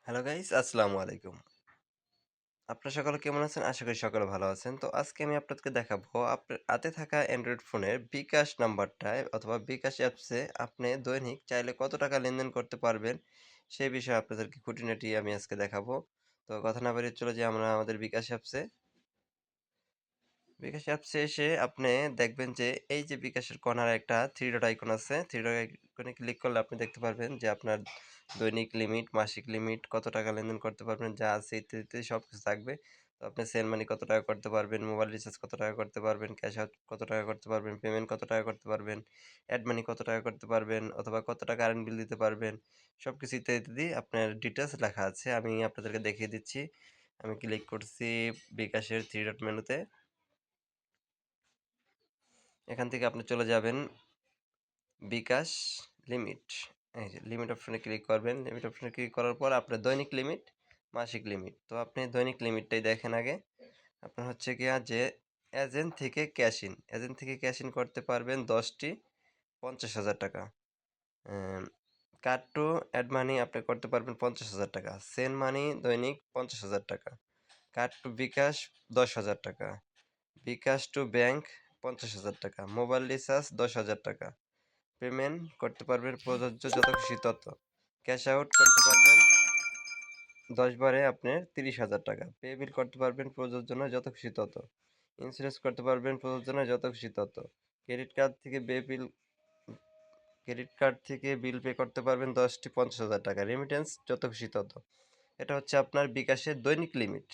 Hello guys, আসসালামু আলাইকুম। আপনারা সকলে কেমন আছেন? আশা করি সকলে ভালো আছেন। তো আজকে আমি আপনাদেরকে দেখাবো আপনার হাতে থাকা অ্যান্ড্রয়েড ফোনের বিকাশ নাম্বারটায় অথবা বিকাশ অ্যাপসে আপনি দৈনিক চাইলে কত টাকা লেনদেন করতে পারবেন, সেই বিষয়ে আপনাদেরকে খুঁটিনাটি আমি আজকে দেখাবো। তো কথা না বাড়িয়ে চলে যাই আমরা আমাদের বিকাশ অ্যাপসে। বিকাশ অ্যাপসে এসে আপনি দেখবেন যে এই যে বিকাশের কর্নারে একটা থ্রি ডট আইকন আছে। থ্রি ডট আইকনে ক্লিক করলে আপনি দেখতে পারবেন যে আপনার দৈনিক লিমিট, মাসিক লিমিট, কত টাকা লেনদেন করতে পারবেন, যা আছে ইত্যাদি, ইত্যাদি সবকিছু থাকবে। তো আপনি সেন্ড মানি কত টাকা করতে পারবেন, মোবাইল রিচার্জ কত টাকা করতে পারবেন, ক্যাশ আউট কত টাকা করতে পারবেন, পেমেন্ট কত টাকা করতে পারবেন, অ্যাড মানি কত টাকা করতে পারবেন অথবা কত টাকা কারেন্ট বিল দিতে পারবেন। সবকিছু ইত্যাদি, ইত্যাদি আপনার ডিটেইলস লেখা আছে। আমি আপনাদেরকে দেখিয়ে দিচ্ছি। আমি ক্লিক করছি বিকাশের থ্রি ডট মেনুতে। এখান থেকে আপনি চলে যাবেন বিকাশ লিমিট। এই যে লিমিট অপশনে ক্লিক করবেন। লিমিট অপশনে ক্লিক করার পর আপনার দৈনিক লিমিট, মাসিক লিমিট। তো আপনি দৈনিক লিমিটটাই দেখেন আগে। আপনার হচ্ছে গিয়া যে এজেন্ট থেকে ক্যাশ ইন। এজেন্ট থেকে ক্যাশ ইন করতে পারবেন ১০ টি ৫০,০০০ টাকা। অ্যাম কার্ড টু অ্যাড মানি আপনি করতে পারবেন ৫০,০০০ টাকা। সেন্ড মানি দৈনিক ৫০,০০০ টাকা। কার্ড টু বিকাশ ১০,০০০ টাকা। বিকাশ টু ব্যাংক ৫০,০০০ টাকা। মোবাইল রিচার্জ ১০,০০০ টাকা। পেমেন্ট করতে পারবেন প্রযোজ্য যত খুশি তত। ক্যাশ আউট করতে পারবেন ১০ বারে আপনার ৩০,০০০ টাকা। পে বিল করতে পারবেন প্রযোজ্য নয় যত খুশি তত। ইন্স্যুরেন্স করতে পারবেন প্রযোজ্য নয় যত খুশি তত। ক্রেডিট কার্ড থেকে ক্রেডিট কার্ড থেকে বিল পে করতে পারবেন ১০ টি ৫০,০০০ টাকা। রেমিটেন্স যত খুশি তত। এটা হচ্ছে আপনার বিকাশের দৈনিক লিমিট।